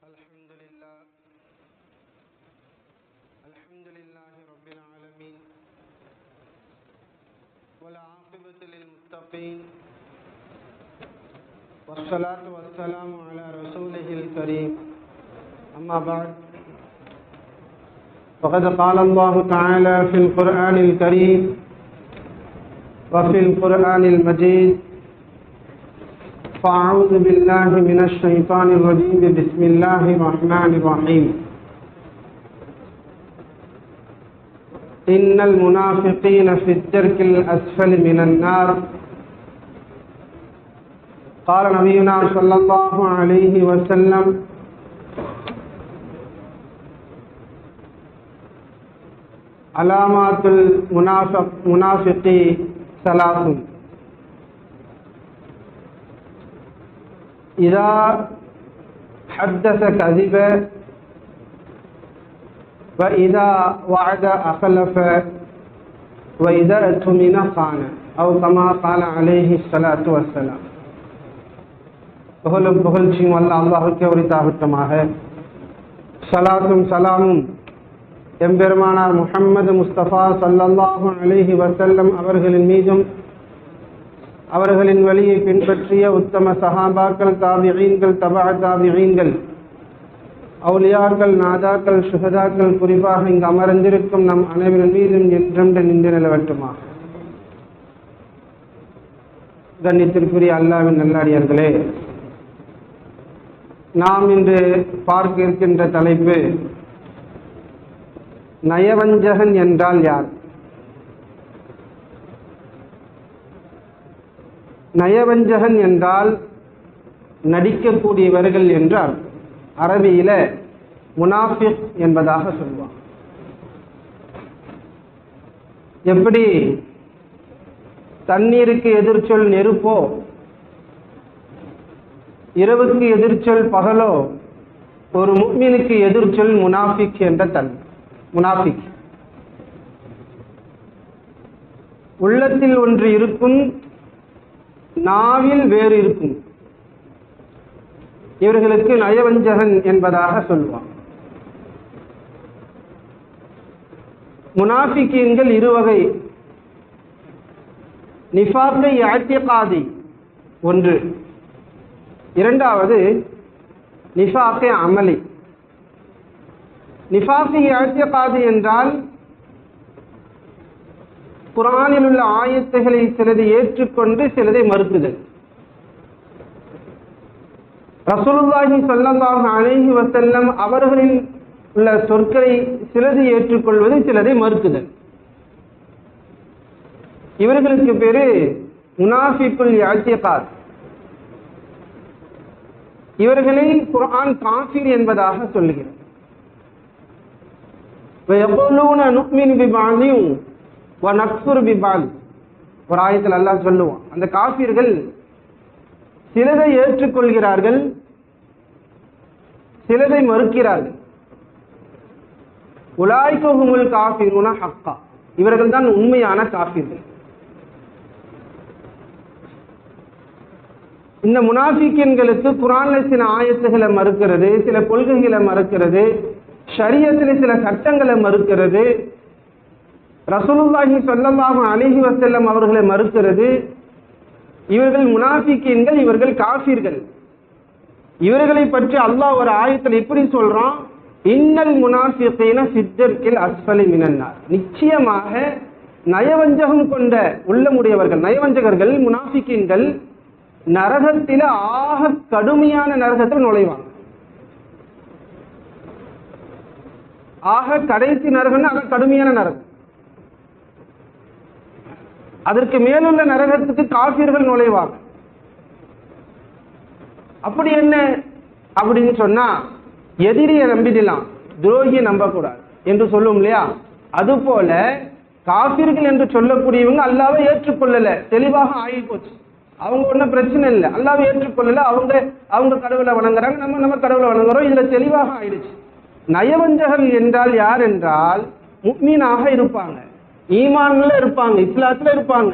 الحمد لله رب العالمين والعاقبة للمتقين والصلاة والسلام على رسوله الكريم أما بعد فقد قال الله تعالى في القرآن الكريم وفي القرآن المجيد فأعوذ بالله من الشيطان الرجيم بسم الله الرحمن الرحيم إن المنافقين في الدرك الأسفل من النار قال نبينا صلى الله عليه وسلم علامات المنافق ثلاث إذا حدث كذب وإذا وعد أخلف وإذا اؤتمن خان أو كما قال عليه الصلاة والسلام. புகழும் புகழ்ச்சியும் அல்லாஹ்வுக்கே உரித்தாகட்டுமாக. ஸலாத்தும் சலாமும் எம்பெருமானார் முஹம்மது முஸ்தபா ஸல்லல்லாஹு அலைஹி வஸல்லம் அவர்களின் மீதும் அவர்களின் வழியை பின்பற்றிய உத்தம சஹாபாக்கள், தாபிஈன்கள், தபஅ தாபிஈன்கள், அவுலியாக்கள், நாதாக்கள், சுஹதாக்கள், குறிப்பாக இங்கு அமர்ந்திருக்கும் நம் அனைவரின் மீதும் என்றென்று நின்று நிலவட்டுமா. கண்ணியத்திற்குரிய அல்லாஹ்வின் நல்லடியார்களே, நாம் இன்று பார்க்க இருக்கின்ற தலைப்பு நயவஞ்சகன் என்றால் யார்? நயவஞ்சகன் என்றால் நடிக்கக்கூடியவர்கள் என்றால் அரபியில முனாஃபிக் என்பதாக சொல்வார். எப்படி தண்ணீருக்கு எதிர்ச்சொல் நெருப்போ, இரவுக்கு எதிர்ச்சொல் பகலோ, ஒரு முஃமினுக்கு எதிர்ச்சொல் முனாஃபிக் என்ற தன்மை. முனாஃபிக் உள்ளத்தில் ஒன்று இருக்கும், நாவில் வேறு இருக்கும். இவர்களுக்கு நயவஞ்சகன் என்பதாக சொல்வார். முனாஃபிகீன்கள் இருவகை. நிஃபாக்கை இஅ்திகாதி ஒன்று, இரண்டாவது நிஃபாக்கை அமலி. நிஃபாக்கை இஅ்திகாதி என்றால் குர்ஆனில் உள்ள ஆயத்துகளை சிலதை ஏற்றுக்கொண்டு சிலதை மறுக்குதல். ரசூலுல்லாஹி ஸல்லல்லாஹு அலைஹி வஸல்லம் அவர்களில் உள்ள சொற்களை சிலதை ஏற்றுக்கொள்வது, சிலதை மறுக்குதல். இவர்களுக்கு பேரு முனாஃபிகுல் இஅ்திகாத். இவர்களை குர்ஆன் காஃபிர் என்பதாக சொல்லுகிறது. வயகூலூன நுஃமினு பிபஅதின் வநக்ஃபுரு பிபஅத். ஒரு ஆயத்தில் அல்லாஹ் சொல்லுவான், அந்த காஃபிர்கள் சிலதை ஏற்றுக்கொள்கிறார்கள், சிலதை மறுக்கிறார்கள். உலாயிக ஹுமுல் காஃபிரூன ஹக்கா. இவர்கள் தான் உண்மையான காஃபிர்கள். இந்த முனாஃபிகீன்களுக்கு குர்ஆன்ல சில ஆயத்துகளை மறுக்கிறது, சில கொள்கைகளை மறுக்கிறது, ஷரியத்தில் சில சட்டங்களை மறுக்கிறது, ரசூலுல்லாஹி ஸல்லல்லாஹு அலைஹி வஸல்லம் அவர்களை மறுக்கிறது. இவர்கள் முனாஃபிகீன்கள், இவர்கள் காஃபிர்கள். இவர்களை பற்றி அல்லாஹ் ஒரு ஆயத்தில் இப்படி சொல்றான், இன்னல் முனாஃபிகீன ஃபித்தர்கில் அஸ்ஃபலி மினன்னார். நிச்சயமாக நயவஞ்சகம் கொண்ட உள்ளமுடையவர்கள், நயவஞ்சகர்கள், முனாஃபிகீன்கள் நரகத்தில ஆக கடுமையான நரகத்தில் நுழைவாங்க. ஆக கடைசி நரகம்னா ஆக கடுமையான நரகம். அதற்கு மேலுள்ள நரகத்துக்கு காஃபிர்கள் நுழைவாங்க. அப்படி என்ன அப்படின்னு சொன்னா, எதிரியை நம்பிடலாம், துரோகியை நம்பக்கூடாது என்று சொல்லும் இல்லையா? அதுபோல காஃபிர்கள் என்று சொல்லக்கூடியவங்க அல்லாஹ்வை ஏற்றுக்கொள்ளல, தெளிவாக ஆகி போச்சு. அவங்க ஒன்றும் பிரச்சனை இல்லை, அல்லாஹ்வை ஏற்றுக்கொள்ளல, அவங்க கடவுளை வணங்குறாங்க, நம்ம கடவுளை வணங்குறோம், இதுல தெளிவாக ஆயிடுச்சு. நயவஞ்சகர் என்றால் யார் என்றால் முஃமினாக இருப்பாங்க, ஈமான்ல இருப்பாங்க, இஸ்லாத்துல இருப்பாங்க,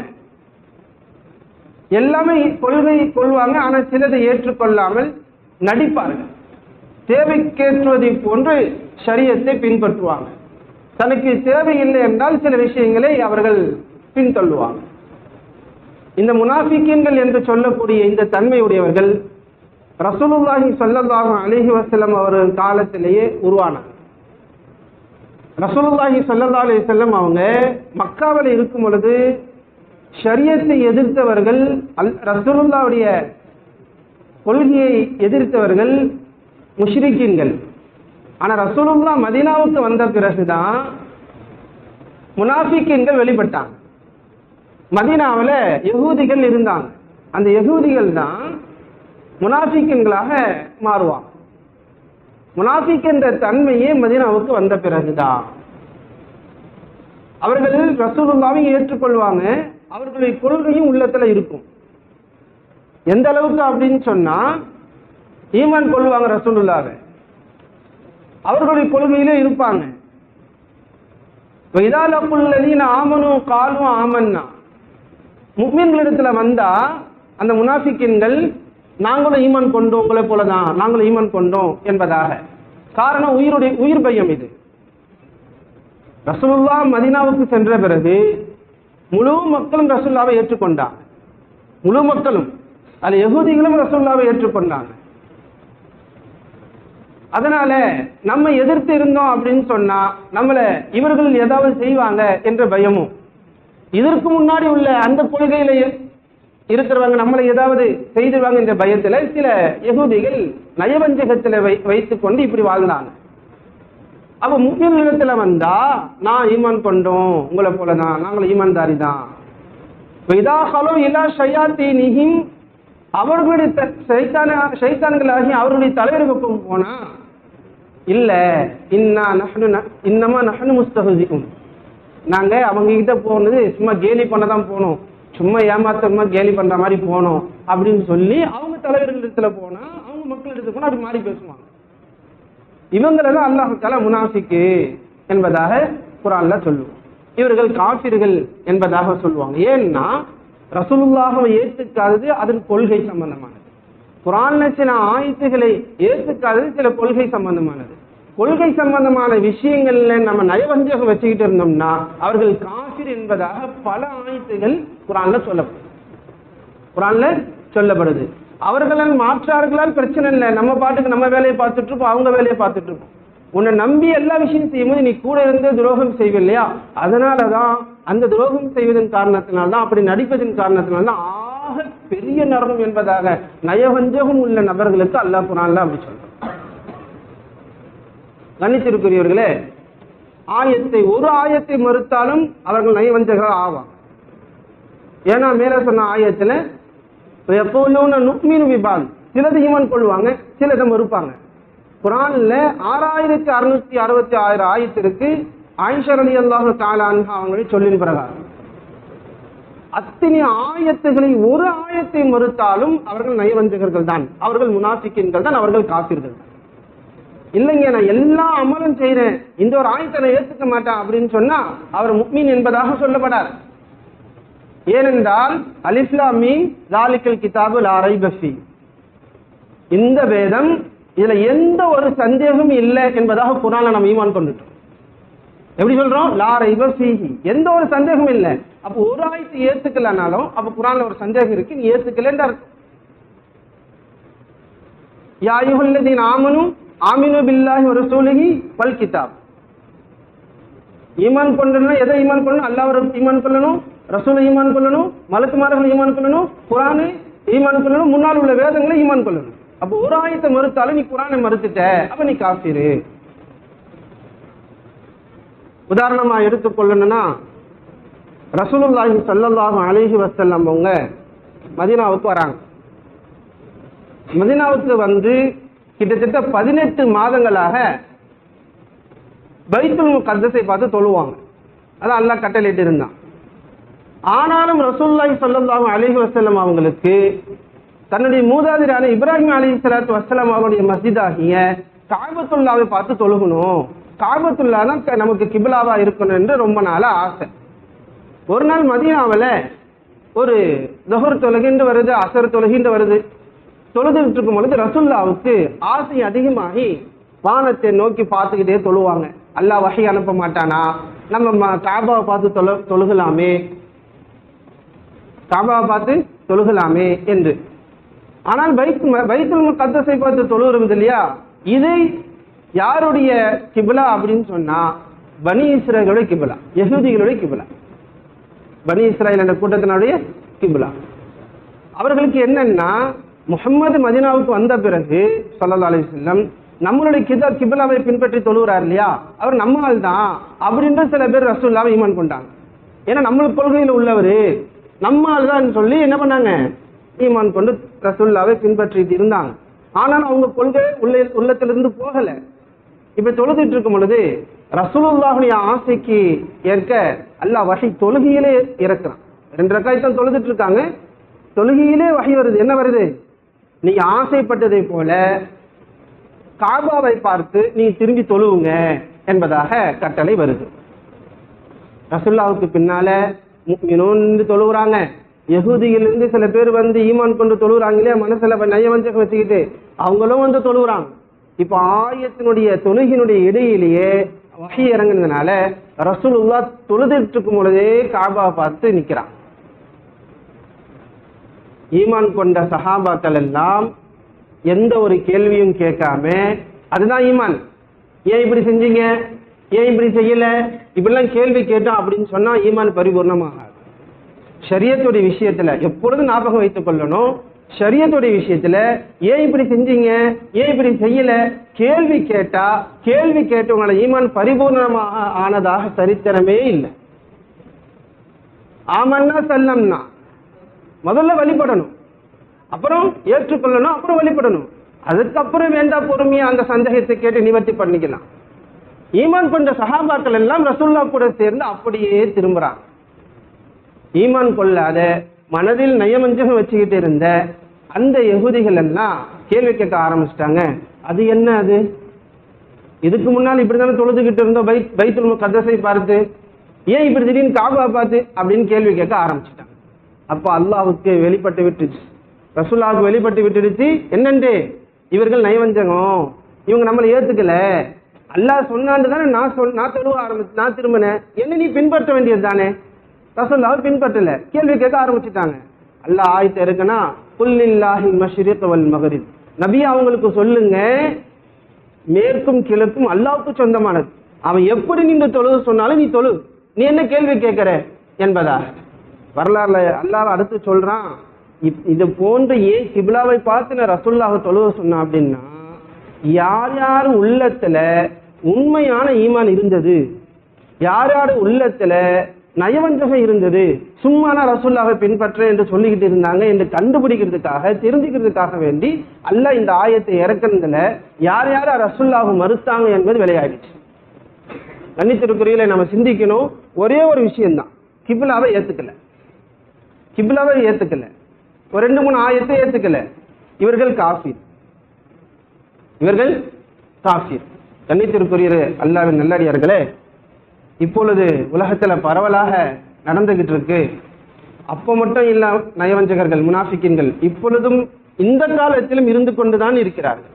எல்லாமே கொள்கை கொள்வாங்க, ஆனால் சிலதை ஏற்றுக்கொள்ளாமல் நடிப்பார்கள். தேவைக்கேற்றுவதை போன்று ஷரியத்தை பின்பற்றுவாங்க. தனக்கு தேவையில்லை என்றால் சில விஷயங்களை அவர்கள் பின்தள்ளுவாங்க. இந்த முனாஃபிக்கீன்கள் என்று சொல்லக்கூடிய இந்த தன்மையுடையவர்கள் ரசூலுல்லாஹி ஸல்லல்லாஹு அலைஹி வஸல்லம் அவர்கள் காலத்திலேயே உருவானாங்க. ரசூலுல்லாஹி ஸல்லல்லாஹு அலைஹி வஸல்லம் அவங்க மக்காவில் இருக்கும் பொழுது ஷரியத்தை எதிர்த்தவர்கள், ரசூலுல்லாஹ்வுடைய கொள்கையை எதிர்த்தவர்கள் முஷ்ரிக்கீன்கள். ஆனால் ரசூலுல்லாஹ் மதீனாவுக்கு வந்த பிறகுதான் முனாஃபிக்கீன்கள் வெளிப்பட்டாங்க. மதீனாவில் யகூதிகள் இருந்தாங்க. அந்த யகூதிகள் தான் முனாஃபிக்கீன்களாக மாறுவாங்க. முனாஃபிக் என்ற தன்மையே மதீனாவுக்கு வந்த பிறகுதான் அவர்கள் ரசூலுல்லாஹ்வை ஏற்றுக்கொள்வாங்க. அவர்களுடைய கொள்கையும் உள்ளத்துல இருக்கும். எந்த அளவுக்கு அப்படின்னு சொன்னா ஈமான் கொள்வாங்க ரசூலுல்லாஹ்வை, அவர்களுடைய கொள்கையிலே இருப்பாங்க. ஆமனு காலு ஆமன்னா, முஃமின்களிடத்துல வந்தா அந்த முனாஃபிக்கீன்கள் நாங்களும் ஈமான் கொண்டோம், உங்களை போலதான் நாங்களும் ஈமான் கொண்டோம் என்பதாக. காரணம் உயிர் பயம். இது ரசூலுல்லாஹ் மதீனாவுக்கு சென்ற பிறகு முழு மக்களும் ரசூலுல்லாஹ்வை ஏற்றுக்கொண்டாங்க. முழு மக்களும், அது யகூதிகளும் ரசூலுல்லாஹ்வை ஏற்றுக்கொண்டாங்க. அதனால நம்ம எதிர்த்து இருந்தோம் அப்படின்னு சொன்னா நம்மள இவர்கள் ஏதாவது செய்வாங்க என்ற பயமும், இதற்கு முன்னாடி உள்ள அந்த கொள்கையில இருக்கிறவங்க நம்மளை ஏதாவது செய்திருவாங்க என்ற பயத்துல சில யகூதிகள் நயவஞ்சகத்துல வைத்துக் கொண்டு இப்படி வாழ்ந்தாங்க. அப்ப முஸ்லிம் நிலத்துல வந்தா நான் ஈமான் கொண்டோம், உங்களை போலதான் நாங்களும் ஈமான்தாரி தான். அவர்களுடைய ஷைத்தான்களாகி அவருடைய தலைவருக்கு போனா இல்ல இன்னமா நஹ்னு முஸ்தஹ்சிஊன், நாங்க அவங்க கிட்ட போனது சும்மா கேலி பண்ணதான் போனோம், சும்மா ஏமாத்தமா கேலி பண்ற மாதிரி போனோம் அப்படின்னு சொல்லி அவங்க தலைவர்களிடத்துல போனா அவங்க மக்களிடத்துல போனா அப்படி மாறி பேசுவாங்க. இவங்களதான் அல்லாஹ் தஆலா முனாஃபிக்கு என்பதாக குர்ஆன்ல சொல்லுவோம். இவர்கள் காஃபிர்கள் என்பதாக சொல்லுவாங்க. ஏன்னா ரசூலுல்லாஹ்வை ஏற்றுக்காதது அதன் கொள்கை சம்பந்தமானது. குர்ஆன்ல சில ஆயத்துகளை ஏற்றுக்காதது சில கொள்கை சம்பந்தமானது. கொள்கை சம்பந்தமான விஷயங்கள்ல நம்ம நயவஞ்சகம் வச்சுக்கிட்டு இருந்தோம்னா அவர்கள் காஃபிர் என்பதாக பல ஆயத்துகள் குர்ஆன்ல சொல்லப்படுது. அவர்களால் மாற்றார்களால் பிரச்சனை இல்லை, நம்ம பாட்டுக்கு நம்ம வேலையை பார்த்துட்டு இருப்போம், அவங்க வேலையை பார்த்துட்டு இருப்போம். உன்னை நம்பி எல்லா விஷயம் செய்யும்போது நீ கூட இருந்து துரோகம் செய்வ இல்லையா, அதனாலதான் அந்த துரோகம் செய்வதன் காரணத்தினால்தான், அப்படி நடிப்பதன் காரணத்தினால்தான் ஆக பெரிய நரகம் என்பதாக நயவஞ்சகம் உள்ள நபர்களுக்கு அல்லாஹ் குர்ஆன்ல அப்படி சொல்றான். கணித்திருக்கிறவர்களே, ஒரு ஆயத்தை மறுத்தாலும் அவர்கள் நயவஞ்சகர்கள் ஆவாங்க. ஏன்னா மேல சொன்ன ஆயத்துல சிலது ஈமான் கொள்வாங்க, சிலதை மறுப்பாங்க. குர்ஆன்ல 6666 ஆயத்திற்கு ஆயிஷா ரலியல்லாஹு தஆலா அன்ஹா அவங்களை சொல்லின் பிரகாரம் அத்தனை ஆயத்துகளை ஒரு ஆயத்தை மறுத்தாலும் அவர்கள் நயவஞ்சகர்கள் தான், அவர்கள் முனாஃபிக்கீன்கள் தான், அவர்கள் காஃபிர்கள் தான். இல்லைங்க நான் எல்லா அமலும் செய்யறேன், இந்த ஒரு ஆயத்தை நான் ஏற்றுக்க மாட்டேன் அப்படின்னு சொன்னா அவர் முஃமின் என்பதாக சொல்லப்படார். ஏனென்றால் அலிஃப் லாம் மீம் ஸாலிகல் கிதாபு லா ரைப ஃபீஹ், இந்த வேதம் இதுல எந்த ஒரு சந்தேகமும் இல்லை என்பதாக குர்ஆன்ல நம்ம ஈமான் கொண்டுட்டோம். எப்படி சொல்றோம்? லா ரைப ஃபீஹி, எந்த ஒரு சந்தேகமும் இல்லை. அப்ப ஒரு ஆயத்தை ஏத்துக்கலனாலும் அப்ப குர்ஆன்ல ஒரு சந்தேகம் இருக்கு, நீ ஏத்துக்கலன்னு அர்த்தம். யா அய்யுஹல்லதீன ஆமினு பில்லாஹி வ ரசூலிஹி வல் கிதாப், ஈமான் கொள்ளணும். எதை ஈமான் கொள்ளணும்? அல்லாஹ்வை ஈமான் கொள்ளணும், ரசூலை ஈமான் கொள்ளணும், மலக்குமார்களை ஈமான் கொள்ளணும், குர்ஆனை ஈமான் கொள்ளணும், முன்னால் உள்ள வேதங்களை ஈமான் கொள்ளணும். அப்ப ஒரு ஆயத்தை மறுத்தாலும் நீ குர்ஆனை மறுத்துட்ட, அப்ப நீ காஃபிரு. உதாரணமா எடுத்துக்கொள்ளணும்னா ரசூலுல்லாஹி ஸல்லல்லாஹு அலைஹி வஸல்லம் அவங்க மதீனாவுக்கு வராங்க. மதீனாவுக்கு வந்து கிட்டத்தட்ட 18 மாதங்களாக பைத்துல் முகத்தஸை பார்த்து தொழுவாங்க. அதான் அல்லாஹ் கட்டளையிட்டு இருந்தான். ஆனாலும் ரசூலுல்லாஹி ஸல்லல்லாஹு அலைஹி வஸல்லம் அவங்களுக்கு தன்னுடைய மூதாதையரான இப்ராஹிம் அலைஹிஸ்ஸலாத்து வஸ்ஸலாம் அவருடைய மஸ்ஜிதாகிய காபத்துல்லாவை பார்த்து தொழுகணும், காபத்துல்லா தான் நமக்கு கிப்லாவா இருக்கணும் என்று ரொம்ப நாளா ஆசை. ஒரு நாள் மதீனாவில் ஒரு துஹர் தொழுகின்ற வருது, அசர் தொழுகின்ற வருது. தொழுதுட்டு இருக்கும் பொழுது ரசூலுல்லாவுக்கு ஆசை அதிகமாகி வானத்தை நோக்கி பார்த்துக்கிட்டே தொழுவாங்க. அல்லாஹ் வஹி அனுப்ப மாட்டானா, நம்ம காபாவை பார்த்து தொழுகலாமே, காபாவை பார்த்து தொழுகலாமே என்று. ஆனால் பைத்துல் முகத்தஸை பார்த்து தொழுகிறது இல்லையா, இது யாருடைய கிபிலா அப்படின்னு சொன்னா பனி இஸ்ராயேலுடைய கிபிலா, யஹூதிகளுடைய கிபிலா, பனி இஸ்ராயேல் என்ற கூட்டத்தினுடைய கிபிலா. அவர்களுக்கு என்னன்னா, முஹம்மது மதீனாவுக்கு வந்த பிறகு ஸல்லல்லாஹு அலைஹி வஸல்லம் நம்மளுடைய கிபிலாவை பின்பற்றி தொழுகிறார் இல்லையா, அவர் நம்மால் தான் அப்படின்ற சில பேர் ரசூலுல்லாஹ்வை ஈமான் கொண்டாங்க. ஏன்னா நம்மளுக்கு கொள்கையில் உள்ளவர் நம்மால் தான் சொல்லி என்ன பண்ணாங்க, ஈமான் கொண்டு ரசூலுல்லாஹ்வை பின்பற்றிட்டு இருந்தாங்க. ஆனால் அவங்க கொள்கை உள்ளத்திலிருந்து போகல. இப்ப தொழுதுட்டு இருக்கும் பொழுது ரசூலுல்லாஹுடைய ஆசைக்கு ஏற்க அல்லாஹ் வஹி தொழுகையிலே இறக்குறான். 2 ரக்காயத்தான் தொழுதுட்டு இருக்காங்க, தொழுகையிலே வஹி வருது. என்ன வருது, நீங்க ஆசைப்பட்டதை போல காபாவை பார்த்து நீங்க திரும்பி தொழுவுங்க என்பதாக கட்டளை வருது. ரசூலுல்லாஹுக்கு பின்னால முஃமினூன் தொழுகிறாங்க. யஹூதியிலிருந்து சில பேர் வந்து ஈமான் கொண்டு தொழுகிறாங்க இல்லையா, மனசுல நயவஞ்சகம் வச்சுக்கிட்டு அவங்களும் வந்து தொழுகிறாங்க. இப்ப ஆயத்தினுடைய தொழுகினுடைய இடையிலேயே வஹி இறங்குனதுனால ரசூலுல்லாஹ் தொழுதுட்டு இருக்கும் பொழுதே காபாவை பார்த்து நிக்கிறான். ஈமான் கொண்ட சஹாபாக்கள் எல்லாம் எந்த ஒரு கேள்வியும் கேட்காம, அதுதான் ஈமான், ஏன் இப்படி செஞ்சீங்க, ஏன் இப்படி செய்யல, இப்படிலாம் கேள்வி கேட்டோம் அப்படின்னு சொன்னா ஈமான் பரிபூர்ணமாகாது. ஷரியத்துடைய விஷயத்துல எப்பொழுதும் ஞாபகம் வைத்துக் கொள்ளணும், ஷரியத்துடைய விஷயத்துல ஏன் இப்படி செஞ்சீங்க, ஏன் இப்படி செய்யல, கேள்வி கேட்டா கேள்வி கேட்டவங்களை ஈமான் பரிபூர்ணமாக ஆனதாக சரித்திரமே இல்லை. ஆமன்னா சல்லம்னா முதல்ல வழிபடணும், அப்புறம் ஏற்றுக்கொள்ளணும், அப்புறம் வழிபடணும். அதுக்கப்புறம் வேண்டாம் பொறுமையா அந்த சந்தேகத்தை கேட்டு நிவர்த்தி பண்ணிக்கலாம். ஈமான் கொண்ட சஹாபாக்கள் எல்லாம் ரசூலுல்லாஹ் கூட சேர்ந்து அப்படியே திரும்புறாங்க. ஈமான் கொள்ளாத மனதில் நயமஞ்சகம் வச்சுக்கிட்டு இருந்த அந்த யஹூதிகள் எல்லாம் கேள்வி கேட்க ஆரம்பிச்சிட்டாங்க. அது என்ன, அது இதுக்கு முன்னால் இப்படித்தானே தொழுதுகிட்டு இருந்தோம் பைத்துல் முகத்தஸை பார்த்து, ஏன் இப்படி திடீர்னு காபா பார்த்து அப்படின்னு கேள்வி கேட்க ஆரம்பிச்சிட்டாங்க. அப்ப அல்லாஹ்வுக்கு வெளிப்பட்டு விட்டுச்சு, ரசூலுல்லாஹ்வுக்கு வெளிப்பட்டு விட்டுடுச்சு. என்னண்டு, இவர்கள் நயவஞ்சகம், இவங்க நம்மளை ஏத்துக்கல, அல்லாஹ் சொன்னான்னு தானே நான் தொழுவ ஆரம்பிச்சு, நான் திரும்பினேன், என்ன நீ பின்பற்ற வேண்டியது தானே, ரசூலுல்லாஹ் பின்பற்றல, கேள்வி கேட்க ஆரம்பிச்சுட்டாங்க. அல்லாஹ் ஆயத்தை இருக்குன்னா, குல்லில்லாஹில் மஷ்ரிக் வல் மக்ரிப், நபி அவங்களுக்கு சொல்லுங்க, மேற்கும் கிழக்கும் அல்லாஹ்வுக்கு சொந்தமானது, அவன் எப்படி நீங்க தொழுது சொன்னாலும் நீ தொழு, நீ என்ன கேள்வி கேட்கிற என்பதா. வரலாறுல அல்லாஹ் அடுத்து சொல்றான், இது போன்ற ஏன் கிப்லாவை பார்த்து நான் ரசூலுல்லாஹ் தொழுவ சொன்னான் அப்படின்னா, யார் யார் உள்ளத்துல உண்மையான ஈமான் இருந்தது, யார் யார் உள்ளத்துல நயவஞ்சகம் இருந்தது, சும்மான ரசூலுல்லாஹை பின்பற்ற என்று சொல்லிக்கிட்டு இருந்தாங்க என்று கண்டுபிடிக்கிறதுக்காக தெரிஞ்சுக்கிறதுக்காக வேண்டி அல்லாஹ் இந்த ஆயத்தை இறக்குறதுல யார் யார் ரசூலுல்லாஹை மறுத்தாங்க என்பது விளையாடிச்சு. கண்ணித்திருக்குறியில நம்ம சிந்திக்கணும், ஒரே ஒரு விஷயம்தான், கிப்லாவை ஏத்துக்கல, கிப்லாவை ஏத்துக்கல, ஒரு 2-3 ஆயத்தை ஏத்துக்கல, இவர்கள் காஃபிர், இவர்கள் காஃபிர். கண்ணித்திருக்குரிய அல்லாஹ்வின் நல்லடியார்களே, இப்பொழுது உலகத்துல பரவலாக நடந்துகிட்டு இருக்கு. அப்ப மட்டும் இல்ல, நயவஞ்சகர்கள் முனாஃபிக்கின்கள் இப்பொழுதும் இந்த காலத்திலும் இருந்து கொண்டுதான் இருக்கிறார்கள்.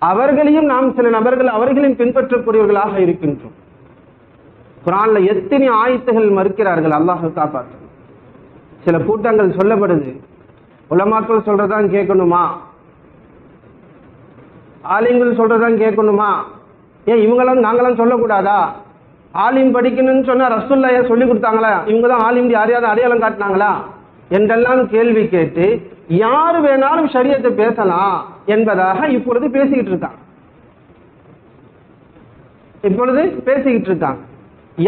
அவர்களையும் நாம் சில நபர்கள் அவர்களையும் பின்பற்றக்கூடியவர்களாக இருக்கின்றோம். குர்ஆன்ல எத்தனை ஆயத்துகள் மறுக்கிறார்கள், அல்லாஹ் காப்பாற்று. சில கூட்டங்கள் சொல்லப்படுது, உலமாக்கள் சொல்றதான் கேட்கணுமா, ஆலிம்கள் சொல்றதான் கேட்கணுமா, ஏன் இவங்களாம் நாங்களாம் சொல்லக்கூடாதா, ஆலிம் படிக்கணும்னு சொன்னா ரசூலுல்லாஹ் சொல்லி கொடுத்தாங்களா, இவங்க தான் ஆலிம் யாரையாவது அடையாளம் காட்டினாங்களா என்றெல்லாம் கேள்வி கேட்டு யார் வேணாலும் ஷரியத்தை பேசலாம் என்பதாக இப்பொழுது பேசிக்கிட்டு இருக்காங்க. இப்பொழுது பேசிக்கிட்டு இருக்காங்க.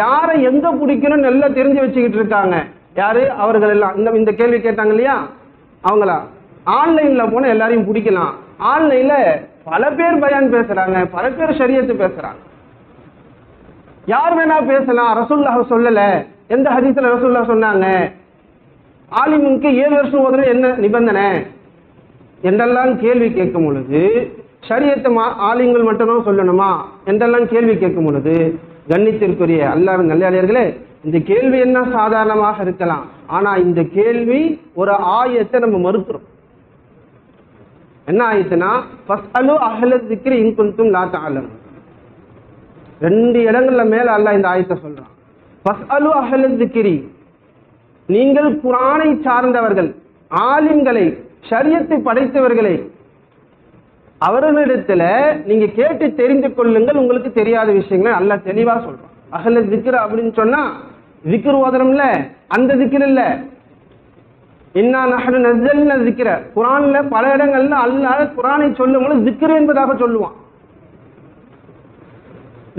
யாரை எங்க பிடிக்கணும்னு நல்லா தெரிஞ்சு வச்சுக்கிட்டு இருக்காங்க. யாரு அவர்கள் எல்லாம் இந்த கேள்வி கேட்டாங்க இல்லையா, அவங்களா ஆன்லைன்ல போன எல்லாரையும் பிடிக்கலாம். ஆன்லைன்ல பல பேர் பயான் பேசுறாங்க, பல பேர் ஷரியத்து பேசுறாங்க. யார் வேணா பேசலாம், ரசூலுல்லாஹ் சொல்லல, எந்த ஹதீஸ்ல ரசூலுல்லாஹ் சொன்னாங்க, ஆலிமுக்கு 7 வருஷம் ஓதுறது என்ன நிபந்தனை என்றெல்லாம் கேள்வி கேட்கும் பொழுது, ஷரியத்தை ஆலிம்கள் மட்டும்தான் சொல்லணுமா என்றெல்லாம் கேள்வி கேட்கும் பொழுது, கண்ணியத்திற்குரிய அல்லாஹ்வின் நல்லடியார்களே, இந்த கேள்வி என்ன சாதாரணமாக இருக்கலாம், ஆனா இந்த கேள்வி ஒரு ஆயத்தை நம்ம மறுக்கிறோம். என்ன ஆயிடுச்சுன்னா ஃபஸ்அலு அஹ்ல ஸிக்ரி இன் குன்தும் லா தஅலமூன். 2 இடங்கள்ல மேல அல்லாஹ் இந்த ஆயத்தை சொல்றான். ஃபஸ்அலு அஹ்ல ஸிக்ரி, நீங்கள் குர்ஆனை சார்ந்தவர்கள், ஆலிம்களை, ஷரியத்தை படைத்தவர்களை, அவர்களிடத்துல நீங்க கேட்டு தெரிந்து கொள்ளுங்கள் உங்களுக்கு தெரியாத விஷயங்களை அல்லாஹ் தெளிவா சொல்றான். அஹ்ல ஸிக்ர் அப்படின்னு சொன்னா ஸிக்ர் ஓதுறோம்ல அந்த ஸிக்ர் இல்ல. இன்னா நஹ்னு நஸல்னா ஸிக்ர, குர்ஆன்ல பல இடங்கள்ல அல்லாஹ் குர்ஆனை சொல்லும்போது ஸிக்ர் என்பதாக சொல்லுவான்.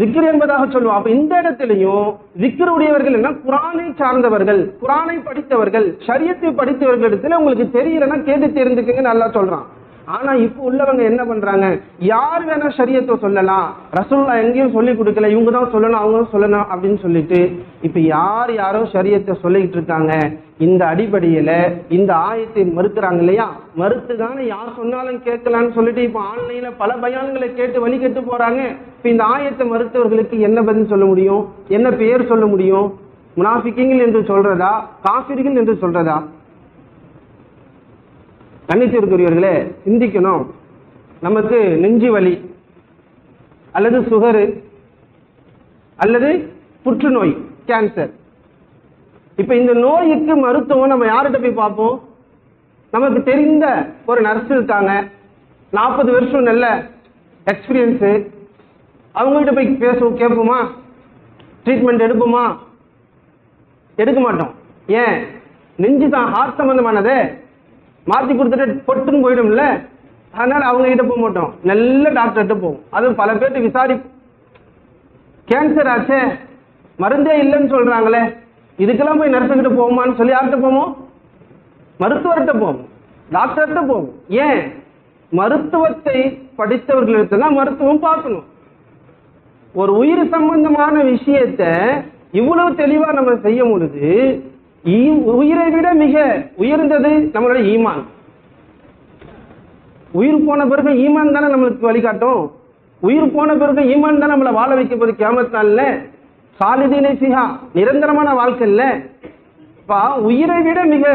ஸிக்ர் என்பதாக சொல்லுவான். அப்ப இந்த இடத்திலையும் ஸிக்ர் உடையவர்கள் என்ன, குர்ஆனை சார்ந்தவர்கள், குர்ஆனை படித்தவர்கள், ஷரியத்தை படித்தவர்களிடத்துல உங்களுக்கு தெரியலன்னா கேட்டு தெரிந்துக்குங்கன்னு அல்லாஹ் சொல்றான். ஆனா இப்ப உள்ளவங்க என்ன பண்றாங்க, யார் வேணா ஷரியத்தை சொல்லலாம், ரசூலுல்லாஹ் எங்கேயும் சொல்லி கொடுக்கல, இவங்க தான் சொல்லணும் அவங்க தான் சொல்லணும் அப்படின்னு சொல்லிட்டு இப்ப யாரோ ஷரியத்தை சொல்லிட்டு இருக்காங்க. இந்த அடிப்படையில இந்த ஆயத்தை மறுக்கிறாங்க இல்லையா, மறுத்துதானே யார் சொன்னாலும் கேட்கலான்னு சொல்லிட்டு இப்ப ஆன்லைன்ல பல பயான்களை கேட்டு வழி கெட்டு போறாங்க. இப்ப இந்த ஆயத்தை மறுத்தவர்களுக்கு என்ன பதில் சொல்ல முடியும், என்ன பெயர் சொல்ல முடியும்? முனாஃபிக்கீங்கள் என்று சொல்றதா, காஃபிர்கள் என்று சொல்றதா? கண்ணியத்திற்குரியவர்களே, சிந்திக்கணும். நமக்கு நெஞ்சு வலி அல்லது சுகரு அல்லது புற்றுநோய், கேன்சர், இப்ப இந்த நோய்க்கு மருத்துவம் நம்ம யார்கிட்ட போய் பார்ப்போம்? நமக்கு தெரிந்த ஒரு நர்ஸ் இருக்காங்க, 40 வருஷம் நல்ல எக்ஸ்பீரியன்ஸு, அவங்கள்ட்ட போய் பேசுவோம், கேட்போமா? ட்ரீட்மெண்ட் எடுப்போமா? எடுக்க மாட்டோம். ஏன்? நெஞ்சு தான் ஹார்ட் சம்பந்தமானதே, மாற்றி கொடுத்துட்டு பொட்டுன்னு போயிடும்ல, அதனால அவங்க கிட்ட போக மாட்டோம், நல்ல டாக்டர்கிட்ட போவோம். அதுவும் பல பேர்ட்டு விசாரி, கேன்சர் ஆச்சே மருந்தே இல்லைன்னு சொல்றாங்களே, இதுக்கெல்லாம் போய் நர்ஸுக்கிட்ட போவோமான்னு சொல்லி யார்கிட்ட போவோம்? மருத்துவர்கிட்ட போவோம், டாக்டர்கிட்ட போவோம். ஏன்? மருத்துவத்தை படித்தவர்களுக்கு தான் மருத்துவம் பார்க்கணும். ஒரு உயிர் சம்பந்தமான விஷயத்தை இவ்வளவு தெளிவா நம்ம செய்யும் பொழுது உயிரை விட மிக உயர்ந்தது நம்மளுடைய ஈமான். உயிர் போன பிறகு ஈமான் தானே நம்மளுக்கு வழிகாட்டும். உயிர் போன பிறகு ஈமான் தான் நம்மளை வாழ வைக்க போது கியாமத் நாள்ல, சாலிதீன ஃபிஹா, நிரந்தரமான வாழ்க்கை இல்ல. உயிரை விட மிக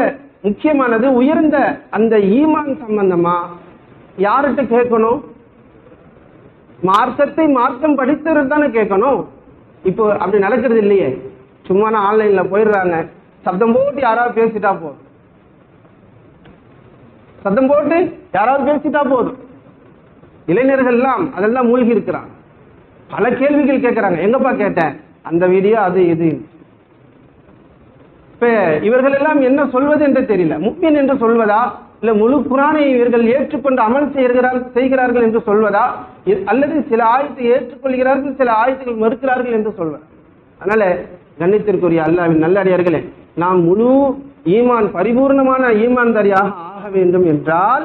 முக்கியமானது உயர்ந்த அந்த ஈமான் சம்பந்தமா யார்கிட்ட கேட்கணும்? மார்க்கத்தை மார்க்கம் படித்தவர் தானே கேட்கணும். இப்போ அப்படி நடக்கிறது இல்லையே, சும்மா ஆன்லைன்ல போயிடுறாங்க, சப்தம் போட்டு யாராவது பேசிட்டா போதும், சத்தம் போட்டு யாராவது பேசிட்டா போதும். இளைஞர்கள் எல்லாம் அதெல்லாம் மூழ்கி இருக்கிறாங்க, பல கேள்விகள் கேட்கிறாங்க. எங்கப்பா கேட்டேன்? அந்த வீடியோ, அது இது. இப்ப இவர்கள் எல்லாம் என்ன சொல்வது என்று தெரியல. முஃமின் என்று சொல்வதா, இல்ல முழு குர்ஆனை இவர்கள் ஏற்றுக்கொண்டு அமல் செய்கிறார்கள் என்று சொல்வதா, அல்லது சில ஆயத்தை ஏற்றுக்கொள்கிறார்கள் சில ஆயத்துகள் மறுக்கிறார்கள் என்று சொல்வதா? அதனால கண்ணியத்திற்குரிய அல்லாஹ்வின் நல்லடியார்களே, நாம் முழு ஈமான், பரிபூர்ணமான ஈமான்தாரியாக ஆக வேண்டும் என்றால்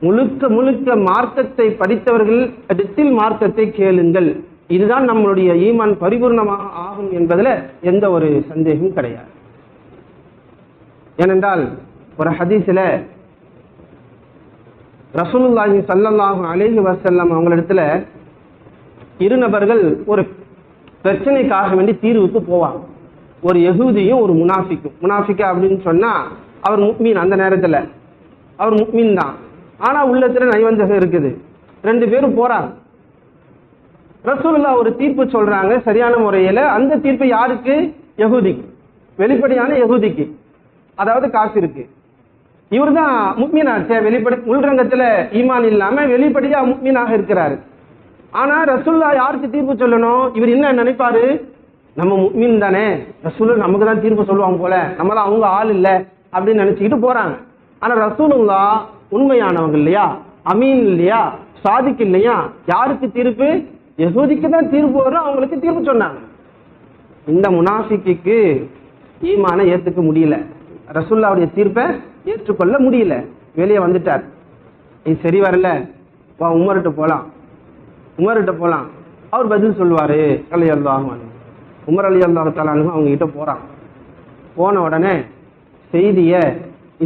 முழுக்க முழுக்க மார்க்கத்தை படித்தவர்கள் இடத்தில் மார்க்கத்தை கேளுங்கள். இதுதான் நம்மளுடைய ஈமான் பரிபூர்ணமாக ஆகும் என்பதில் எந்த ஒரு சந்தேகமும் கிடையாது. ஏனென்றால் ஒரு ஹதீஸில் ரசூலுல்லாஹி ஸல்லல்லாஹு அலைஹி வஸல்லம் அவங்களிடத்துல 2 நபர்கள் ஒரு பிரச்சனைக்காக வேண்டி தீர்வுக்கு போவாங்க. ஒரு யஹூதியும் ஒரு முனாஃபிக்கும். முனாஃபிக்கா அப்படின்னு சொன்னா அவர் முஃமின், அந்த நேரத்தில் அவர் முஃமின் தான், ஆனா உள்ளத்துல நைவஞ்சகம் இருக்குது. 2 பேரும் போறாங்க. ரசூலுல்லாஹ் ஒரு தீர்ப்பு சொல்றாங்க சரியான முறையில. அந்த தீர்ப்பு யாருக்கு? யஹூதிக்கு, வெளிப்படையான யஹூதிக்கு, அதாவது காஃபிருக்கு. இவர் தான் முஃமினாச்சே, வெளிப்படை உள்ரங்கத்துல ஈமான் இல்லாம வெளிப்படையா முஃமினாக இருக்கிறாரு. ஆனா ரசூலுல்லாஹ் யாருக்கு தீர்ப்பு சொல்லணும்? இவர் என்ன நினைப்பாரு? நம்ம முஃமின் தானே, ரசூலுல்லாஹ் நமக்கு தான் தீர்ப்பு சொல்லுவாங்க போல, நம்ம தான் அவங்க ஆள் இல்லை அப்படின்னு நினைச்சுக்கிட்டு போறாங்க. ஆனா ரசூலுல்லாஹ் உண்மையானவங்க இல்லையா, அமீன் இல்லையா, சாதிக் இல்லையா, யாருக்கு தீர்ப்பு? யஹூதிக்கு தான் தீர்ப்பு வரும், அவங்களுக்கு தீர்ப்பு சொன்னாங்க. இந்த முனாஃபிக்கு ஈமானை ஏத்துக்க முடியல, ரசூலுல்லாஹ்வுடைய தீர்ப்பை ஏற்றுக்கொள்ள முடியல, வெளியே வந்துட்டார். இது சரி வரல, வா உமர்கிட்ட போலாம், உமர்கிட்ட போலாம், அவர் பதில் சொல்லுவாரு ரலியல்லாஹு அன்ஹு. உமர் ரலியல்லாஹு தஆலா அன்ஹு அவங்க கிட்ட போறான். போன உடனே செய்திய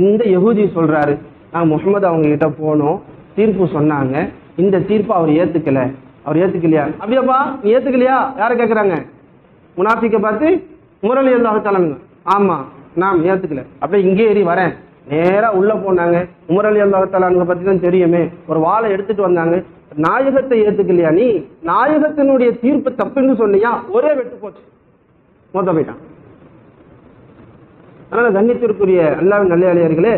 இந்த யஹூதி சொல்றாரு, நான் முஹம்மது அவங்க கிட்ட போனோம், தீர்ப்பு சொன்னாங்க, இந்த தீர்ப்பு அவர் ஏத்துக்கல. அவர் ஏத்துக்கலையா? அப்படியாப்பா நீ ஏத்துக்கலையா? யார கேட்கறாங்க? முனாஃபிக்கை பார்த்து உமர் ரலியல்லாஹு தஆலா அன்ஹு. ஆமா நான் ஏத்துக்கல. அப்படியே இங்கே ஏறி வரேன், நேரா உள்ள போனாங்க. உமர் அலி அல்லாஹ் தஆலா அங்க பத்தி தான் தெரியுமே. ஒரு வாளை எடுத்துட்டு வந்தாங்க. நாயகத்தை ஏத்துக்கலையா நீ? நாயகத்தினுடைய தீர்ப்பு தப்புன்னு சொன்னியா? ஒரே வெட்டு போச்சு, மொத்த போயிட்டான். அதனால கண்ணியத்திற்குரிய அல்லாஹ்வின் நல்லடியார்களே,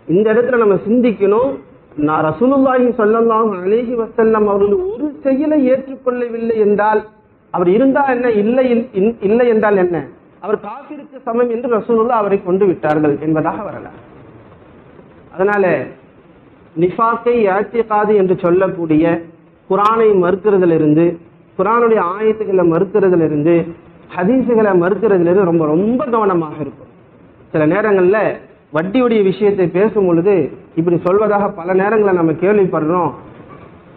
இந்த இடத்துல நம்ம சிந்திக்கணும். நான் ரசூலுல்லாஹி ஸல்லல்லாஹு அலைஹி வஸல்லம் அவர்கள் ஒரு செயலை ஏற்றுக்கொள்ளவில்லை என்றால் அவர் இருந்தா என்ன, இல்லை என்றால் என்ன, அவர் காஃபிருக்கு சமம் என்று ரசூலுல்லாஹ் அவரை கொண்டு விட்டார்கள் என்பதாக வரலாம். அதனால நிஃபாக்கை இஅ்திகாது என்று சொல்லக்கூடிய குர்ஆனை மறுக்கிறதிலிருந்து, குர்ஆனுடைய ஆயத்துக்களை மறுக்கிறதிலிருந்து, ஹதீஸுகளை மறுக்கிறதிலிருந்து ரொம்ப ரொம்ப கவனமாக இருக்கும். சில நேரங்களில் வட்டியுடைய விஷயத்தை பேசும் பொழுது இப்படி சொல்வதாக பல நேரங்களை நம்ம கேள்விப்படுறோம்.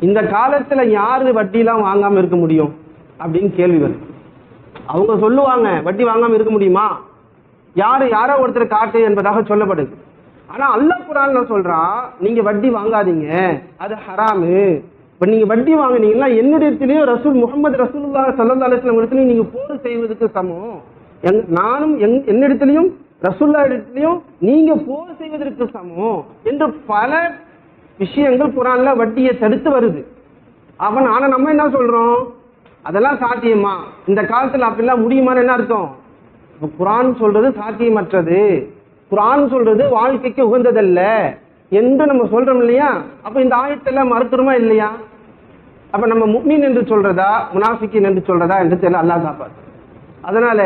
இந்த காலத்துல யாரு வட்டிலாம் வாங்காம இருக்க முடியும் அப்படின்னு கேள்வி வருது. அவங்க சொல்லுவாங்க வட்டி வாங்காம இருக்க முடியுமா, யாரோ ஒருத்தர் காட்டு என்பதாக சொல்லப்படுது. ஆனா அல்லாஹ் குர்ஆன்ல சொல்றான், நீங்க வட்டி வாங்காதீங்க, அது ஹராமு. இப்ப நீங்க வட்டி வாங்கினீங்கன்னா என்னிடத்திலேயும் முகமது ரசூலுல்லாஹி ஸல்லல்லாஹு அலைஹி வஸல்லம் இடத்துலயும் நீங்க போர் செய்வதற்கு சமம். நானும் என்னிடத்திலையும் ரசூலுல்லாஹ் இடத்திலையும் நீங்க போர் செய்வதற்கு சமம் என்று பல விஷயங்கள் குர்ஆன்ல வட்டியை தடுத்து வருது. ஆனா நம்ம என்ன சொல்றோம், அதெல்லாம் சாத்தியமா, இந்த காலத்துல அப்படிலாம் முடியுமான்னு என்ன அர்த்தம்? குர்ஆன் சொல்றது சாத்தியமற்றது, குர்ஆன் சொல்றது வாழ்க்கைக்கு உகந்ததல்ல என்று நம்ம சொல்றோம் இல்லையா? அப்ப இந்த ஆயத்தெல்லாம் மறுக்கிறோமா இல்லையா? அப்ப நம்ம முஃமின் என்று சொல்றதா முனாஃபிகின் என்று சொல்றதா என்று தெரியல. அல்லாஹ் காப்பார். அதனால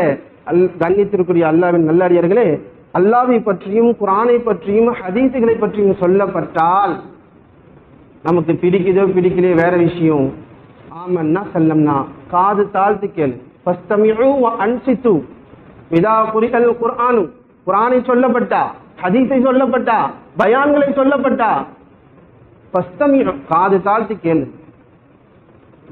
கண்ணியத்திற்குரிய அல்லாஹ்வின் நல்லடியார்களே, அல்லாஹ்வை பற்றியும் குர்ஆனை பற்றியும் ஹதீஸுகளை பற்றியும் சொல்லப்பட்டால் நமக்கு பிடிக்குதோ பிடிக்கலையோ வேற விஷயம். ஆமன்னா சல்லம்னா, காது தாழ்த்து கேளு. ஃபஸ்தமிஉ வ அன்சித்து இதா குரிஅல் குர்ஆனு, குர்ஆனை சொல்லப்பட்டா, ஹதீஸை சொல்லப்பட்டா, பயான்களை சொல்லப்பட்டா, ஃபஸ்தமிஉ காது தாழ்த்து கேளு,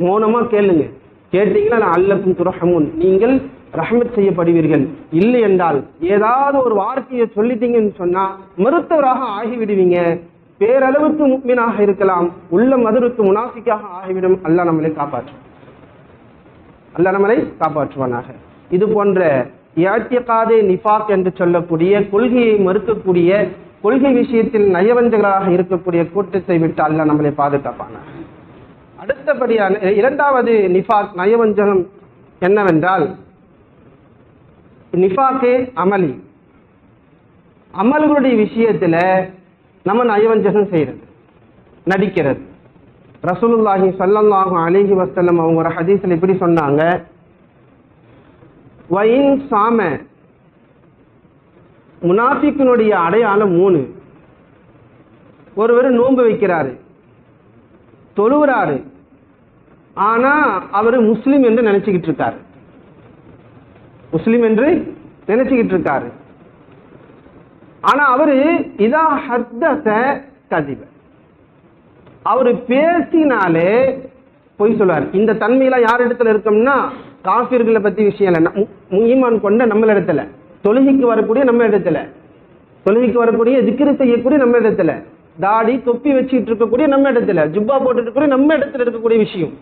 மௌனமா கேளுங்க. கேட்டீங்கன்னா அல்லக்கும் துர்ஹமூன், நீங்கள் ரஹ்மத் செய்யப்படுவீர்கள். இல்லை என்றால் ஏதாவது ஒரு வார்த்தையை சொல்லிட்டீங்கன்னு சொன்னா மருத்துவராக ஆகிவிடுவீங்க. பேரளவுக்கு முஃமினாக இருக்கலாம், உள்ள மதுருக்கு முனாஃபிக்காக ஆகிவிடும். அல்லாஹ் நம்மளை காப்பாற்றுவானாக. இது போன்ற இஅ்திகாதே நிஃபாக் என்று சொல்லக்கூடிய கொள்கையை மறுக்கக்கூடிய, கொள்கை விஷயத்தில் நயவஞ்சகராக இருக்கக்கூடிய கூட்டத்தை விட்டு அல்லாஹ் நம்மளை பாதுகாப்பானாக. அடுத்தபடியான இரண்டாவது நிஃபாக் நயவஞ்சகம் என்னவென்றால், நிஃபாக்கே அமலி, அமல்களுடைய விஷயத்துல நம்ம நயவஞ்சகம் செய்யறது, நடிக்கிறது. ரசூலுல்லாஹி ஸல்லல்லாஹு அலைஹி வஸல்லம் அவங்க ஒரு ஹதீஸ்ல இப்படி சொன்னாங்க, வைன் சாம, முனாஃபிக்கினுடைய அடையாளம் 3. ஒருவர் நோன்பு வைக்கிறாரு, தொழுகிறாரு, ஆனா அவரு முஸ்லிம் என்று நினைச்சுக்கிட்டு இருக்காரு, முஸ்லிம் என்று நினைச்சுக்கிட்டு இருக்காரு. ஆனா அவரு இதா ஹத்தஸ கதிப, அவரு பேசினாலே பொய் சொல்வார். இந்த தன்மையில யார் இடத்துல இருக்கோம்னா காஃபிர்களை பத்தி விஷயம் இல்லை, ஈமான் கொண்ட நம்ம இடத்துல, தொழுகைக்கு வரக்கூடிய நம்ம இடத்துல, தொழுகைக்கு வரக்கூடிய திக்ரு செய்யக்கூடிய நம்ம இடத்துல, தாடி தொப்பி வச்சுட்டு இருக்கக்கூடிய நம்ம இடத்துல, ஜுப்பா போட்டு இருக்கக்கூடிய நம்ம இடத்துல இருக்கக்கூடிய விஷயம்,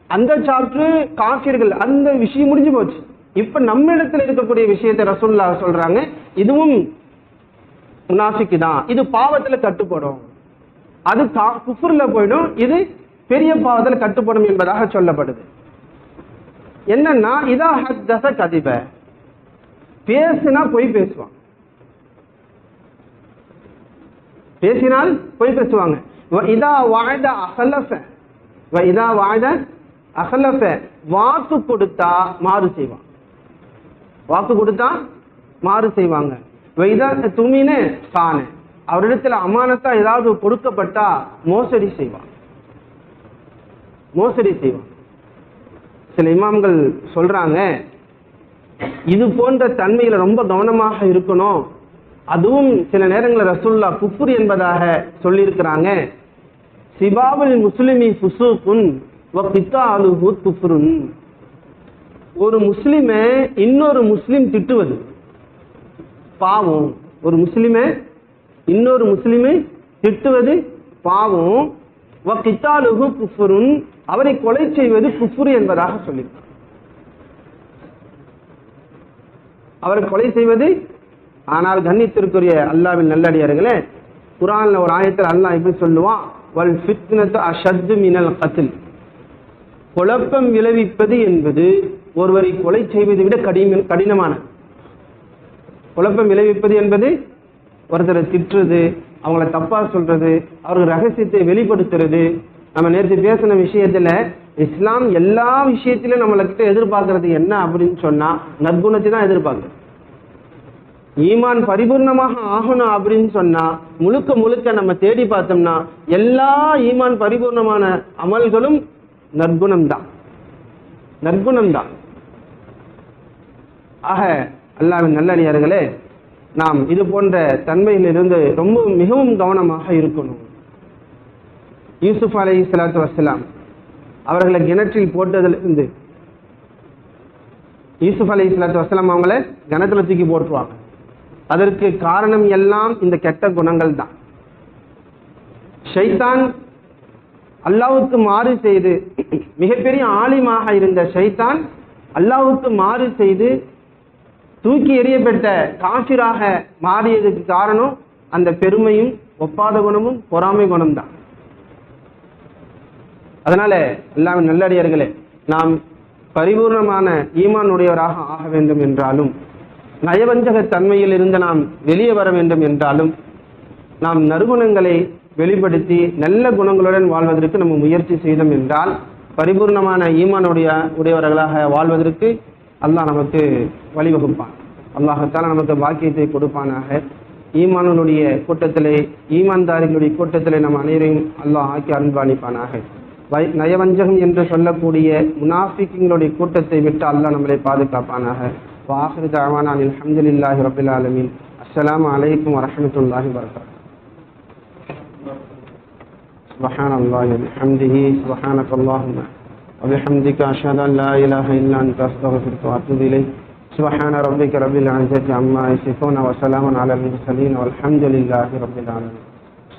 அந்த சாப்டர் காஃபிர்கள், அந்த விஷயம் முடிஞ்சு போச்சு. இப்ப நம்ம இடத்துல இருக்கக்கூடிய விஷயத்தை ரசூலுல்லாஹ் சொல்றாங்க, இதுவும் முனாஃபிக் தான், இது பாவத்துல கட்டுப்படும், அது குஃப்ர்ல போயிடும், இது பெரிய பாவத்துல கட்டுப்படும் என்பதாக சொல்லப்படுது. என்னன்னா இதா ஹத்தஸ கதிப, பேசினா பொய் பேசுவான், பேசினால் பொய் பேசுவாங்க. இதா வஅத அஹலஃப, இதா வஅத அஹலஃப, வாக்கு கொடுத்தா மாறு செய்வான், வாக்கு கொடுத்தா மாறு செய்வாங்க. வைதா துமின கான, அவரிடத்துல அமானத்தா ஏதாவது கொடுக்கப்பட்டா மோசடி செய்வான், மோசடி செய்வான். சில இமாம்கள் சொல்றாங்க, இது போன்ற தன்மையில ரொம்ப கவனமாக இருக்கணும். அதுவும் சில நேரங்களில் ரசூலுல்லாஹ் குஃப்ர் என்பதாக சொல்லியிருக்கிறாங்க. சிபாபுல் முஸ்லிமி ஃபுசூகுன் வ கித்தாலுஹு குஃப்ருன், ஒரு முஸ்லிமை இன்னொரு முஸ்லிம் திட்டுவது பாவம், ஒரு முஸ்லிமை இன்னொரு முஸ்லிமை திட்டுவது பாவம். வ கித்தாலுஹு குஃப்ருன், அவரை கொலை செய்வது குஃப்ர் என்பதாக சொல்லியிருக்கிறார். அவரை கொலை செய்வது ஆனால் கண்ணியத்திற்குரிய அல்லாஹ்வின் நல்லடியார்களே, குர்ஆன்ல ஒரு ஆயத்தில் அல்லாஹ் இப்படி சொல்லுவான், வல் ஃபித்னத்து அஷத்து மினல் கத்ல். குழப்பம் விளைவிப்பது என்பது ஒருவரை கொலை செய்வதை விட கடினமானது. குழப்பம் விளைவிப்பது என்பது ஒருத்தரை திட்டுறது, அவங்கள தப்பா சொல்றது, அவர்கள் ரகசியத்தை வெளிப்படுத்துறது. நம்ம நேற்று பேசின விஷயத்துல இஸ்லாம் எல்லா விஷயத்திலும் நம்மளுக்கிட்ட எதிர்பார்க்கறது என்ன அப்படின்னு சொன்னா நற்குணத்தை தான் எதிர்பார்க்குறது. ஈமான் பரிபூர்ணமாக ஆகணும் அப்படின்னு சொன்னா முழுக்க முழுக்க நம்ம தேடி பார்த்தோம்னா எல்லா ஈமான் பரிபூர்ணமான அமல்களும் நற்குணம்தான், நற்குணம்தான். ஆக அல்லாஹ்வின் நல்லடியார்களே, நாம் இது போன்ற தன்மையிலிருந்து ரொம்ப மிகவும் கவனமாக இருக்கணும். யூசுப் அலைஹிஸ்ஸலாத்து வஸ்ஸலாம் அவர்களை கிணற்றில் போட்டதிலிருந்து யூசுப் அலைஹிஸ்ஸலாத்து வஸ்ஸலாம் அவங்கள கிணத்துல தூக்கி போட்டுருவாங்க. அதற்கு காரணம் எல்லாம் இந்த கெட்ட குணங்கள் தான். ஷைத்தான் அல்லாஹ்வுக்கு மாறு செய்து, மிகப்பெரிய ஆலிமாக இருந்த ஷைத்தான் அல்லாஹ்வுக்கு மாறு செய்து தூக்கி எறியப்பட்ட காஃபிராக மாறியதுக்கு காரணம் அந்த பெருமையும் ஒப்பாத குணமும் பொறாமை குணம்தான். அதனால அல்லாஹ்வின் நல்லடியார்களே, நாம் பரிபூர்ணமான ஈமான் உடையவராக ஆக வேண்டும் என்றாலும், நயவஞ்சக தன்மையில் இருந்து நாம் வெளியே வர வேண்டும் என்றாலும், நாம் நற்குணங்களை வெளிப்படுத்தி நல்ல குணங்களுடன் வாழ்வதற்கு நம்ம முயற்சி செய்தோம் என்றால் பரிபூர்ணமான ஈமான் உடையவர்களாக வாழ்வதற்கு அல்லாஹ் நமக்கு வழிவகுப்பான். அல்லாஹ்தால நமக்கு பாக்கியத்தை கொடுப்பானாக. ஈமானுடைய கூட்டத்திலே, ஈமான்தாரிகளுடைய கூட்டத்திலே நம் அனைவரையும் அல்லாஹ் ஆக்கி அன்பானிப்பானாக. நயவஞ்சகம் என்று சொல்லக்கூடிய முனாஃபிக்குகளுடைய கூட்டத்தை விட்டு அல்லாஹ் நம்மளை பாதுகாப்பானாக. வாஹிரு தஅவானா அல்ஹம்துலில்லாஹி ரப்பில் ஆலமீன். அஸ்ஸலாமு அலைக்கும் வரஹ்மத்துல்லாஹி வபரகாத்துஹு. சுப்ஹானல்லாஹி வபிஹம்திஹி சுப்ஹானக்கல்லாஹும்ம وبحمدك أشهد أن لا إله إلا أنت أستغفرك وأتوب إليك. سبحان ربك رب العزة عما يصفون وسلام على المرسلين والحمد لله رب العالمين.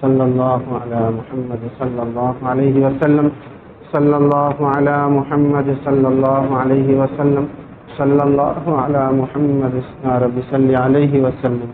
صلى الله على محمد صلى الله عليه وسلم. صلى الله على محمد صلى الله عليه وسلم. صلى الله على محمد يا رب صل عليه وسلم.